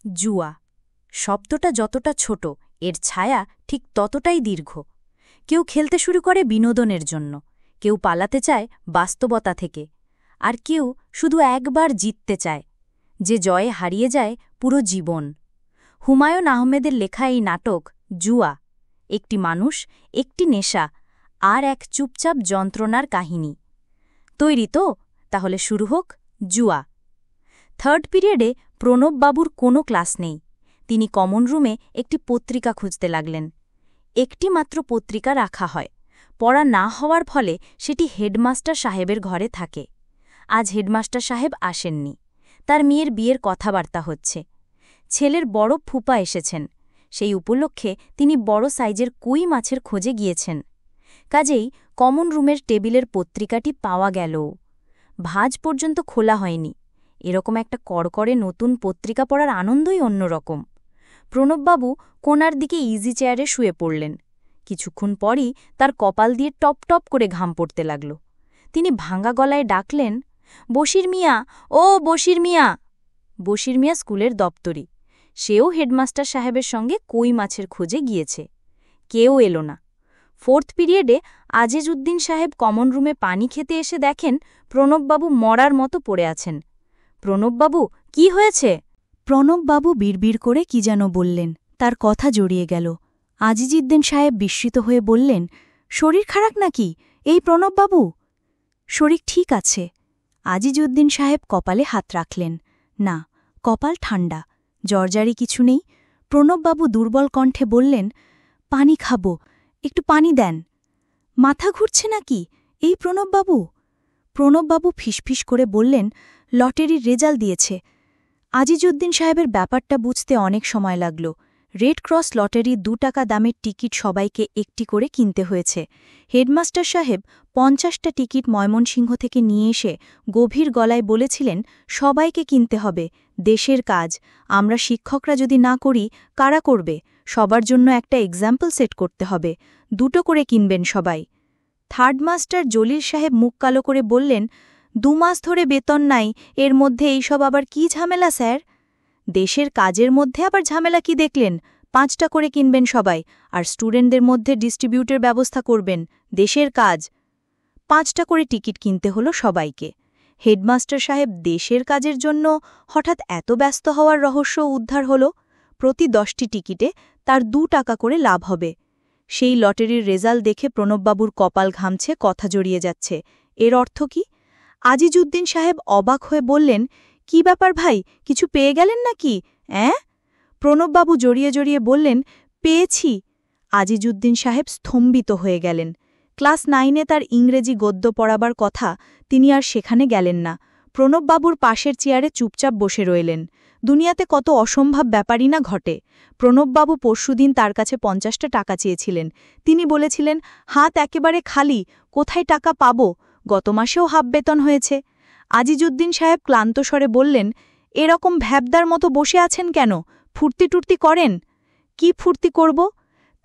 জুয়া শব্দটা যতটা ছোট এর ছায়া ঠিক ততটাই দীর্ঘ। কেউ খেলতে শুরু করে বিনোদনের জন্য, কেউ পালাতে চায় বাস্তবতা থেকে, আর কেউ শুধু একবার জিততে চায়, যে জয়ে হারিয়ে যায় পুরো জীবন। হুমায়ূন আহমেদের লেখা এই নাটক জুয়া একটি মানুষ, একটি নেশা আর এক চুপচাপ যন্ত্রণার কাহিনী। তৈরি তো? তাহলে শুরু হোক জুয়া। থার্ড পিরিয়ডে প্রণববাবুর কোনো ক্লাস নেই। তিনি কমন রুমে একটি পত্রিকা খুঁজতে লাগলেন। একটি মাত্র পত্রিকা রাখা হয়, পড়া না হওয়ার ফলে সেটি হেডমাস্টার সাহেবের ঘরে থাকে। আজ হেডমাস্টার সাহেব আসেননি, তার মেয়ের বিয়ের কথাবার্তা হচ্ছে। ছেলের বড় ফুপা এসেছেন, সেই উপলক্ষে তিনি বড় সাইজের কই মাছের খোঁজে গিয়েছেন। কাজেই কমন রুমের টেবিলের পত্রিকাটি পাওয়া গেল, ভাঁজ পর্যন্ত খোলা হয়নি। এরকম একটা কড়কড়ে নতুন পত্রিকা পড়ার আনন্দই অন্যরকম। প্রণববাবু কোণার দিকে ইজি চেয়ারে শুয়ে পড়লেন। কিছুক্ষণ পরই তার কপাল দিয়ে টপ টপ করে ঘাম পড়তে লাগল। তিনি ভাঙা গলায় ডাকলেন, বশির মিয়া, ও বশির মিয়া। বশির মিয়া স্কুলের দপ্তরি, সেও হেডমাস্টার সাহেবের সঙ্গে কই মাছের খোঁজে গিয়েছে। কেউ এলো না। ফোর্থ পিরিয়ডে আজিজউদ্দিন সাহেব কমন রুমে পানি খেতে এসে দেখেন প্রণববাবু মরার মতো পড়ে আছেন। প্রণববাবু, কি হয়েছে? প্রণববাবু বিড়বিড় করে কি যেন বললেন, তার কথা জড়িয়ে গেল। আজিজউদ্দিন সাহেব বিস্মিত হয়ে বললেন, শরীর খারাপ নাকি এই প্রণববাবু? শরীর ঠিক আছে। আজিজউদ্দিন সাহেব কপালে হাত রাখলেন। না, কপাল ঠান্ডা, জ্বরজারি কিছু নেই। প্রণববাবু দুর্বল কণ্ঠে বললেন, পানি খাবো, একটু পানি দেন। মাথা ঘুরছে নাকি এই প্রণববাবু? প্রণববাবু ফিসফিস করে বললেন, লটারির রেজাল্ট দিয়েছে। আজিজউদ্দিন সাহেবের ব্যাপারটা বুঝতে অনেক সময় লাগল। রেড ক্রস লটারির 2 টাকা দামের টিকিট সবাইকে একটি করে কিনতে হয়েছে। হেডমাস্টার সাহেব 50টা টিকিট ময়মনসিংহ থেকে নিয়ে এসে গভীর গলায় বলেছিলেন, সবাইকে কিনতে হবে, দেশের কাজ। আমরা শিক্ষকরা যদি না করি, কারা করবে? সবার জন্য একটা এক্সাম্পল সেট করতে হবে। 2টো করে কিনবেন সবাই। থার্ড মাস্টার জলিল সাহেব মুখ কালো করে বললেন, 2 মাস ধরে বেতন নাই, এর মধ্যে এইসব আবার কি ঝামেলা স্যার? দেশের কাজের মধ্যে আবার ঝামেলা কি দেখলেন? 5টা করে কিনবেন সবাই, আর স্টুডেন্টদের মধ্যে ডিস্ট্রিবিউটের ব্যবস্থা করবেন, দেশের কাজ। 5টা করে টিকিট কিনতে হলো সবাইকে। হেডমাস্টার সাহেব দেশের কাজের জন্য হঠাৎ এত ব্যস্ত হওয়ার রহস্য উদ্ধার হল। প্রতি 10টি টিকিটে তার 2 টাকা করে লাভ হবে। সেই লটারির রেজাল্ট দেখে প্রণববাবুর কপাল ঘামছে, কথা জড়িয়ে যাচ্ছে। এর অর্থ কি? আজিজউদ্দিন সাহেব অবাক হয়ে বললেন, কি ব্যাপার ভাই, কিছু পেয়ে গেলেন নাকি? প্রণববাবু জড়িয়ে জড়িয়ে বললেন, পেয়েছি। আজিজউদ্দিন সাহেব স্তম্ভিত হয়ে গেলেন। ক্লাস 9-এ তার ইংরেজি গদ্য পড়াবার কথা, তিনি আর সেখানে গেলেন না। প্রণববাবুর পাশের চেয়ারে চুপচাপ বসে রইলেন। দুনিয়াতে কত অসম্ভব ব্যাপারই না ঘটে। প্রণববাবু পরশুদিন তার কাছে 50টা টাকা চেয়েছিলেন। তিনি বলেছিলেন, হাত একেবারে খালি, কোথায় টাকা পাব? গত মাসেও হাফ বেতন হয়েছে। আজিজউদ্দিন সাহেব ক্লান্ত স্বরে বললেন, এরকম ভ্যাবদার মতো বসে আছেন কেন? ফুর্তি টুর্তি করেন? কি ফুর্তি করব?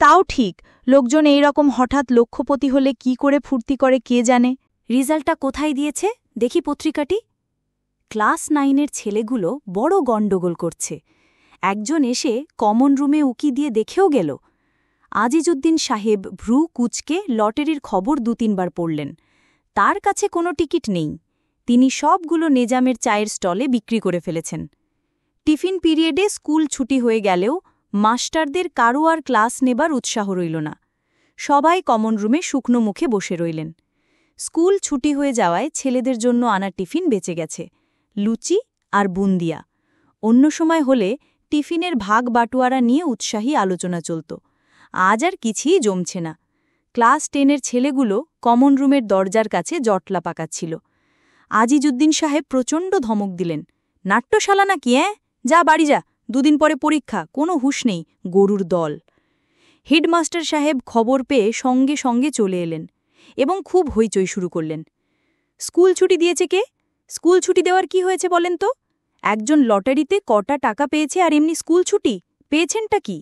তাও ঠিক, লোকজন এই রকম হঠাৎ লক্ষপতি হলে কি করে ফুর্তি করে কে জানে। রেজাল্টটা কোথায় দিয়েছে দেখি পত্রিকাটি। ক্লাস 9-এর ছেলেগুলো বড় গণ্ডগোল করছে। একজন এসে কমন রুমে উকি দিয়ে দেখেও গেল। আজিজউদ্দিন সাহেব ভ্রু কুচকে লটারির খবর 2-3 বার পড়লেন। তার কাছে কোনো টিকিট নেই। তিনি সবগুলো নেজামের চায়ের স্টলে বিক্রি করে ফেলেছেন। টিফিন পিরিয়ডে স্কুল ছুটি হয়ে গেলেও মাস্টারদের কারো আর ক্লাস নেবার উৎসাহ রইল না। সবাই কমন রুমে শুকনো মুখে বসে রইলেন। স্কুল ছুটি হয়ে যাওয়ায় ছেলেদের জন্য আনা টিফিন বেঁচে গেছে, লুচি আর বুন্দিয়া। অন্য সময় হলে টিফিনের ভাগ বাটুয়ারা নিয়ে উৎসাহী আলোচনা চলত। আজ আর কিছুই জমছে না। ক্লাস 10-এর ছেলেগুলো কমন রুমের দরজার কাছে জটলা পাকাচ্ছিল। আজিজউদ্দিন সাহেব প্রচণ্ড ধমক দিলেন, নাট্যশালা নাকি? যা বাড়ি যা, 2 দিন পরে পরীক্ষা, কোনো হুঁশ নেই, গরুর দল। হেডমাস্টার সাহেব খবর পেয়ে সঙ্গে সঙ্গে চলে এলেন এবং খুব হইচই শুরু করলেন। স্কুল ছুটি দিয়েছে কে? স্কুল ছুটি দেওয়ার কি হয়েছে বলেন তো? একজন লটারিতে কটা টাকা পেয়েছে আর এমনি স্কুল ছুটি? পেয়েছেনটা কি?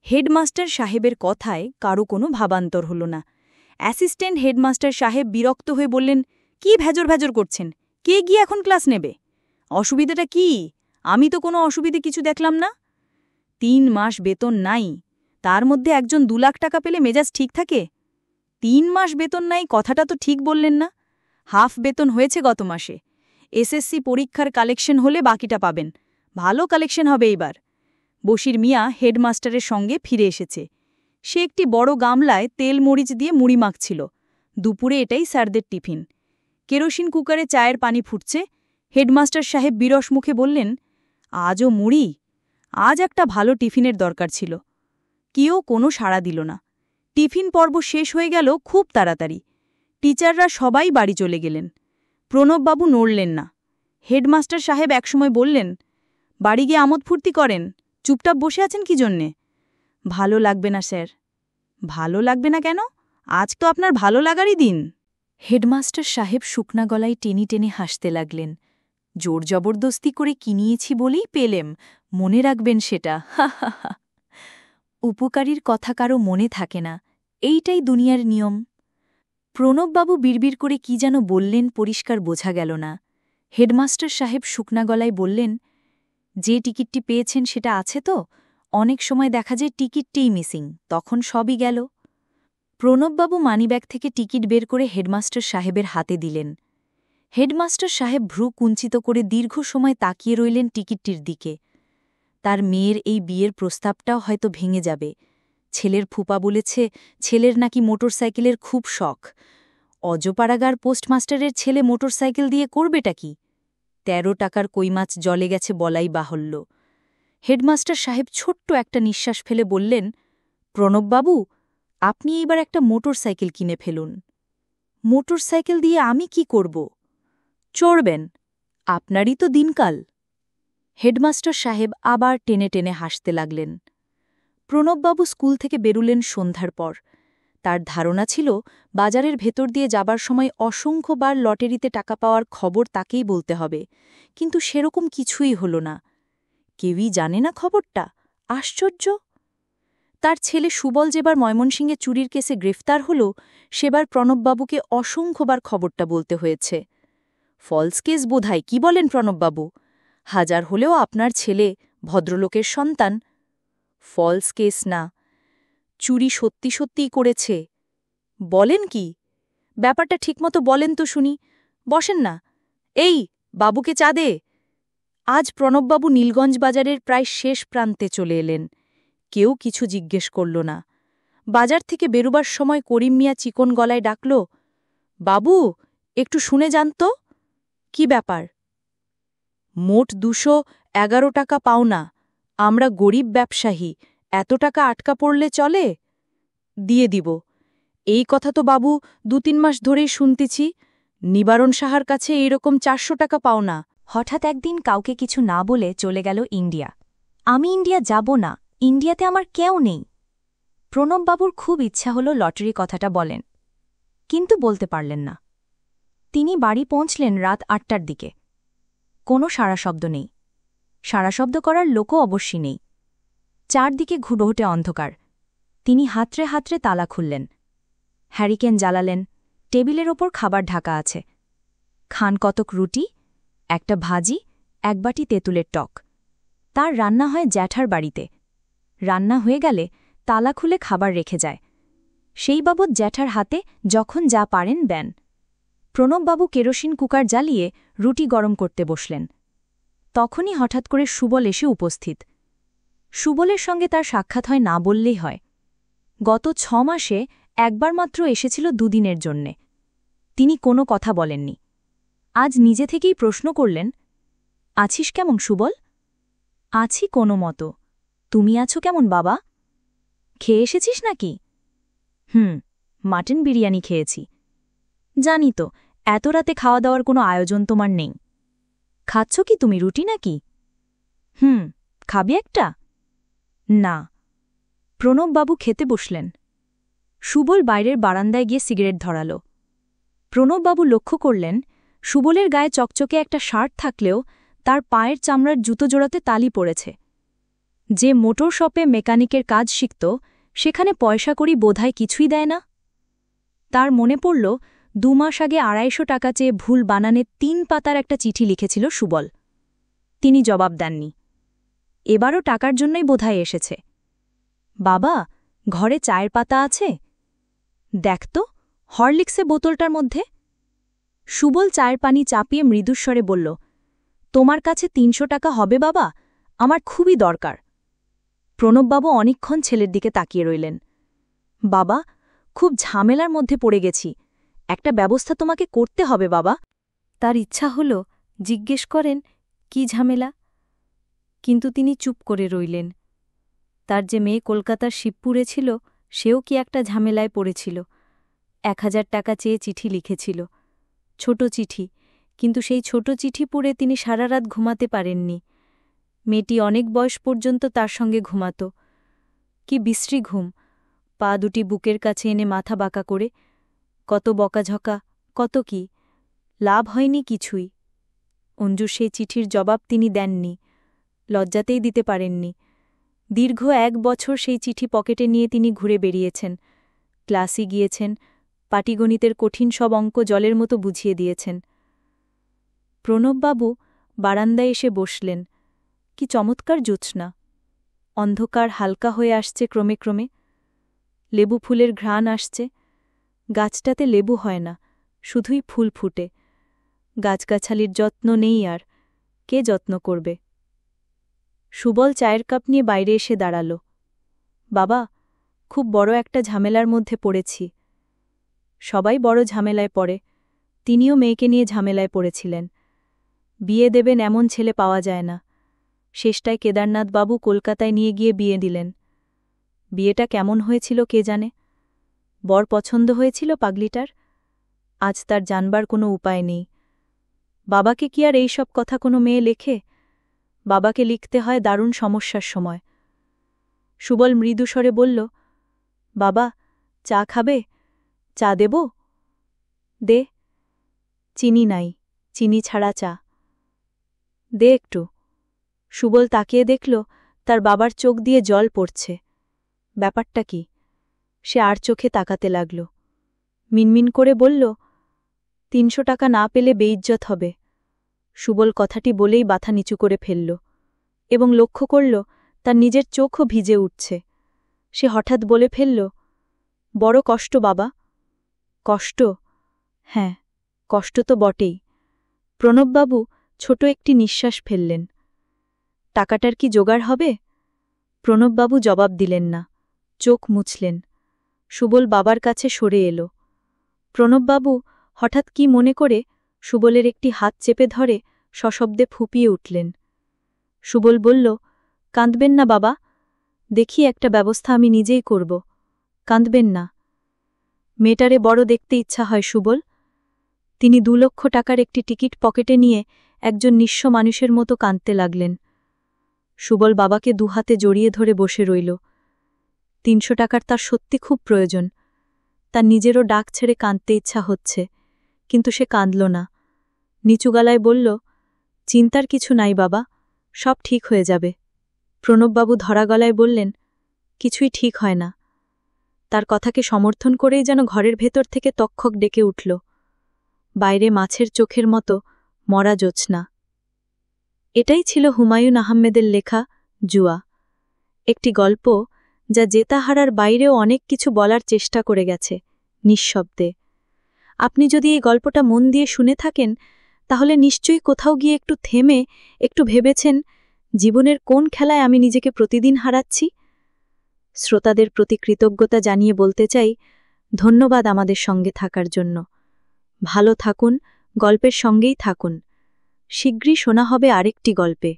হেডমাস্টার সাহেবের কথায় কারো কোনো ভাবান্তর হল না। অ্যাসিস্ট্যান্ট হেডমাস্টার সাহেব বিরক্ত হয়ে বললেন, কি ভেজর ভেজর করছেন? কে গিয়ে এখন ক্লাস নেবে? অসুবিধাটা কি? আমি তো কোনো অসুবিধে কিছু দেখলাম না। 3 মাস বেতন নাই, তার মধ্যে একজন 2 লাখ টাকা পেলে মেজাজ ঠিক থাকে? 3 মাস বেতন নাই কথাটা তো ঠিক বললেন না। হাফ বেতন হয়েছে গত মাসে। এসএসসি পরীক্ষার কালেকশন হলে বাকিটা পাবেন। ভালো কালেকশন হবে এইবার। বশির মিয়া হেডমাস্টারের সঙ্গে ফিরে এসেছে। সে একটি বড় গামলায় তেল মরিচ দিয়ে মুড়ি মাখছিল। দুপুরে এটাই স্যারদের টিফিন। কেরোসিন কুকারে চায়ের পানি ফুটছে। হেডমাস্টার সাহেব বিরস মুখে বললেন, আজও মুড়ি? আজ একটা ভালো টিফিনের দরকার ছিল। কেউ কোনো সাড়া দিল না। টিফিন পর্ব শেষ হয়ে গেল খুব তাড়াতাড়ি। টিচাররা সবাই বাড়ি চলে গেলেন। প্রণববাবু নড়লেন না। হেডমাস্টার সাহেব একসময় বললেন, বাড়ি গিয়ে আমোদ ফুর্তি করেন, চুপচাপ বসে আছেন কি জন্যে? ভালো লাগবে না স্যার। ভালো লাগবে না কেন? আজ তো আপনার ভালো লাগারই দিন। হেডমাস্টার সাহেব শুকনা গলায় টেনে টেনে হাসতে লাগলেন। জোর জবরদস্তি করে কিনিয়েছি বলেই পেলেম, মনে রাখবেন সেটা। হা হা হা। উপকারীর কথা কারো মনে থাকে না, এইটাই দুনিয়ার নিয়ম। প্রণববাবু বিড়বিড় করে কি যেন বললেন, পরিষ্কার বোঝা গেল না। হেডমাস্টার সাহেব শুকনা গলায় বললেন, যে টিকিটটি পেয়েছেন সেটা আছে তো? অনেক সময় দেখা যায় টিকিটটিই মিসিং, তখন সবই গেল। প্রণববাবু মানিব্যাগ থেকে টিকিট বের করে হেডমাস্টার সাহেবের হাতে দিলেন। হেডমাস্টার সাহেব ভ্রু কুঞ্চিত করে দীর্ঘ সময় তাকিয়ে রইলেন টিকিটটির দিকে। তার মেয়ের এই বিয়ের প্রস্তাবটাও হয়তো ভেঙে যাবে। ছেলের ফুপা বলেছে ছেলের নাকি মোটরসাইকেলের খুব শখ। অজপাড়াগার পোস্টমাস্টারের ছেলে মোটরসাইকেল দিয়ে করবেটা কি? 13 টাকার কইমাছ জলে গেছে বলাই বাহুল্য। হেডমাস্টার সাহেব ছোট্ট একটা নিঃশ্বাস ফেলে বললেন, প্রণববাবু, আপনি এইবার একটা মোটরসাইকেল কিনে ফেলুন। মোটরসাইকেল দিয়ে আমি কি করব? চড়বেন, আপনারই তো দিনকাল। হেডমাস্টার সাহেব আবার টেনে টেনে হাসতে লাগলেন। প্রণববাবু স্কুল থেকে বেরুলেন সন্ধ্যার পর। তার ধারণা ছিল বাজারের ভেতর দিয়ে যাবার সময় অসংখ্যবার লটারিতে টাকা পাওয়ার খবর তাকেই বলতে হবে, কিন্তু সেরকম কিছুই হল না। কেউই জানে না খবরটা। আশ্চর্য! তার ছেলে সুবল যেবার ময়মনসিংহে চুরির কেসে গ্রেফতার হল, সেবার প্রণববাবুকে অসংখ্যবার খবরটা বলতে হয়েছে। ফলস কেস বোধহয়, কি বলেন প্রণববাবু? হাজার হলেও আপনার ছেলে, ভদ্রলোকের সন্তান। ফলস কেস না, চুরি সত্যি সত্যিই করেছে। বলেন কি? ব্যাপারটা ঠিকমতো বলেন তো শুনি। বসেন না। এই, বাবুকে চা দে। আজ প্রণববাবু নীলগঞ্জ বাজারের প্রায় শেষ প্রান্তে চলে এলেন। কেউ কিছু জিজ্ঞেস করল না। বাজার থেকে বেরুবার সময় করিম মিয়া চিকন গলায় ডাকল, বাবু, একটু শুনে যান তো। কি ব্যাপার? মোট 211 টাকা পাওনা। আমরা গরিব ব্যবসায়ী, এত টাকা আটকা পড়লে চলে? দিয়ে দিব। এই কথা তো বাবু 2-3 মাস ধরেই শুনতেছি। নিবারণ সাহার কাছে এইরকম 400 টাকা পাওনা। হঠাৎ একদিন কাউকে কিছু না বলে চলে গেল ইন্ডিয়া। আমি ইন্ডিয়া যাব না, ইন্ডিয়াতে আমার কেউ নেই। প্রণববাবুর খুব ইচ্ছা হল লটারি কথাটা বলেন, কিন্তু বলতে পারলেন না। তিনি বাড়ি পৌঁছলেন রাত 8টার দিকে। কোনো সাড়া শব্দ নেই। সাড়া শব্দ করার লোকও অবশ্যই নেই। চারদিকে ঘুটঘুটে অন্ধকার। তিনি হাতড়ে হাতড়ে তালা খুললেন। হ্যারিকেন জ্বালালেন। টেবিলের ওপর খাবার ঢাকা আছে। খান কতক রুটি, একটা ভাজি, 1 বাটি তেঁতুলের টক। তার রান্না হয় জ্যাঠার বাড়িতে। রান্না হয়ে গেলে তালা খুলে খাবার রেখে যায়। সেই বাবদ জ্যাঠার হাতে যখন যা পারেন দেন। প্রণববাবু কেরোসিন কুকার জ্বালিয়ে রুটি গরম করতে বসলেন। তখনই হঠাৎ করে সুবল এসে উপস্থিত। সুবলের সঙ্গে তার সাক্ষাৎ হয় না বললেই হয়। গত 6 মাসে একবার মাত্র এসেছিল 2 দিনের জন্যে। তিনি কোনো কথা বলেননি। আজ নিজে থেকেই প্রশ্ন করলেন, আছিস কেমন সুবল? আছি কোনো মতো। তুমি আছো কেমন বাবা? খেয়ে এসেছিস নাকি? মাটন বিরিয়ানি খেয়েছি। জানি তো, এত রাতে খাওয়া দাওয়ার কোনো আয়োজন তোমার নেই। খাচ্ছ কি তুমি, রুটি নাকি? খাবি একটা? না। প্রণববাবু খেতে বসলেন। সুবল বাইরের বারান্দায় গিয়ে সিগারেট ধরাল। প্রণববাবু লক্ষ্য করলেন, সুবলের গায়ে চকচকে একটা শার্ট থাকলেও তার পায়ের চামড়ার জুতো জোড়াতে তালি পড়েছে। যে মোটর শপে মেকানিকের কাজ শিখত, সেখানে পয়সা করি বোধহয় কিছুই দেয় না। তার মনে পড়ল 2 মাস আগে 250 টাকা চেয়ে ভুল বানানে 3 পাতার একটা চিঠি লিখেছিল সুবল। তিনি জবাব দেননি। এবারও টাকার জন্যই বোধহয় এসেছে। বাবা, ঘরে চায়ের পাতা আছে? দেখ তো, হরলিক্সে বোতলটার মধ্যে। সুবল চায়ের পানি চাপিয়ে মৃদুস্বরে বলল, তোমার কাছে ৩০০ টাকা হবে বাবা? আমার খুবই দরকার। প্রণববাবু অনেকক্ষণ ছেলের দিকে তাকিয়ে রইলেন। বাবা, খুব ঝামেলার মধ্যে পড়ে গেছি, একটা ব্যবস্থা তোমাকে করতে হবে বাবা। তার ইচ্ছা হল জিজ্ঞেস করেন কি ঝামেলা, কিন্তু তিনি চুপ করে রইলেন। তার যে মেয়ে কলকাতার শিবপুরে ছিল, সেও কি একটা ঝামেলায় পড়েছিল। ১,০০০ টাকা চেয়ে চিঠি লিখেছিল, ছোট চিঠি, কিন্তু সেই ছোট চিঠি পড়ে তিনি সারা রাত ঘুমাতে পারেননি। মেয়েটি অনেক বয়স পর্যন্ত তার সঙ্গে ঘুমাত। কি বিশ্রী ঘুম, পা দুটি বুকের কাছে এনে মাথা বাঁকা করে, কত বকাঝকা, কত কি, লাভ হয়নি কিছুই। অঞ্জুর সেই চিঠির জবাব তিনি দেননি, লজ্জাতেই দিতে পারেননি। দীর্ঘ ১ বছর সেই চিঠি পকেটে নিয়ে তিনি ঘুরে বেরিয়েছেন, ক্লাসে গিয়েছেন, পাটিগণিতের কঠিন সব অঙ্ক জলের মতো বুঝিয়ে দিয়েছেন। প্রণববাবু বারান্দায় এসে বসলেন। কি চমৎকার জ্যোৎস্না! অন্ধকার হালকা হয়ে আসছে ক্রমে ক্রমে, লেবু ফুলের ঘ্রাণ আসছে। গাছটাতে লেবু হয় না, শুধুই ফুল ফুটে। গাছগাছালির যত্ন নেই আর, কে যত্ন করবে? সুবল চায়ের কাপ নিয়ে বাইরে এসে দাঁড়াল। বাবা, খুব বড় একটা ঝামেলার মধ্যে পড়েছি। সবাই বড় ঝামেলায় পড়ে, তিনিও মেয়েকে নিয়ে ঝামেলায় পড়েছিলেন। বিয়ে দেবেন এমন ছেলে পাওয়া যায় না। শেষটায় কেদারনাথবাবু কলকাতায় নিয়ে গিয়ে বিয়ে দিলেন। বিয়েটা কেমন হয়েছিল কে জানে। বর পছন্দ হয়েছিল পাগলিটার। আজ তার জানবার কোনো উপায় নেই। বাবাকে কি আর এই সব কথা কোনো মেয়ে লেখে? বাবাকে লিখতে হয় দারুণ সমস্যার সময়। সুবল মৃদুস্বরে বলল, বাবা, চা খাবে? চা দেব? দে। চিনি নাই, চিনি ছাড়া চা। দে একটু। সুবল তাকিয়ে দেখল তার বাবার চোখ দিয়ে জল পড়ছে। ব্যাপারটা কি? সে আর চোখে তাকাতে লাগল। মিনমিন করে বলল, ৩০০ টাকা না পেলে বেইজ্জত হবে। সুবল কথাটি বলেই মাথা নিচু করে ফেলল এবং লক্ষ্য করল তার নিজের চোখও ভিজে উঠছে। সে হঠাৎ বলে ফেলল, বড় কষ্ট বাবা। কষ্ট? হ্যাঁ, কষ্ট তো বটেই। প্রণববাবু ছোট একটি নিঃশ্বাস ফেললেন। টাকাটার কি জোগাড় হবে? প্রণববাবু জবাব দিলেন না, চোখ মুছলেন। সুবল বাবার কাছে সরে এল। প্রণববাবু হঠাৎ কি মনে করে সুবলের একটি হাত চেপে ধরে সশব্দে ফুঁপিয়ে উঠলেন। সুবল বলল, কাঁদবেন না বাবা, দেখি একটা ব্যবস্থা আমি নিজেই করব। কাঁদবেন না। মেয়েটারে বড় দেখতে ইচ্ছা হয় সুবল। তিনি ২ লক্ষ টাকার একটি টিকিট পকেটে নিয়ে একজন নিঃস্ব মানুষের মতো কাঁদতে লাগলেন। সুবল বাবাকে ২ হাতে জড়িয়ে ধরে বসে রইল। ৩০০ টাকার তার সত্যি খুব প্রয়োজন। তার নিজেরও ডাক ছেড়ে কাঁদতে ইচ্ছা হচ্ছে, কিন্তু সে কাঁদল না। নিচু গলায় বলল, চিন্তার কিছু নাই বাবা, সব ঠিক হয়ে যাবে। প্রণববাবু ধরা গলায় বললেন, কিছুই ঠিক হয় না। তার কথাকে সমর্থন করেই যেন ঘরের ভেতর থেকে তক্ষক ডেকে উঠল। বাইরে মাছের চোখের মতো মরা জ্যোৎস্না। এটাই ছিল হুমায়ুন আহমেদের লেখা জুয়া, একটি গল্প যা জেতাহারার বাইরেও অনেক কিছু বলার চেষ্টা করে গেছে নিঃশব্দে। আপনি যদি এই গল্পটা মন দিয়ে শুনে থাকেন, তাহলে নিশ্চয়ই কোথাও গিয়ে একটু থেমে একটু ভেবেছেন, জীবনের কোন খেলায় আমি নিজেকে প্রতিদিন হারাচ্ছি? শ্রোতাদের প্রতি কৃতজ্ঞতা জানিয়ে বলতে চাই, ধন্যবাদ আমাদের সঙ্গে থাকার জন্য। ভালো থাকুন, গল্পের সঙ্গেই থাকুন। শীঘ্রই শোনা হবে আরেকটি গল্পে।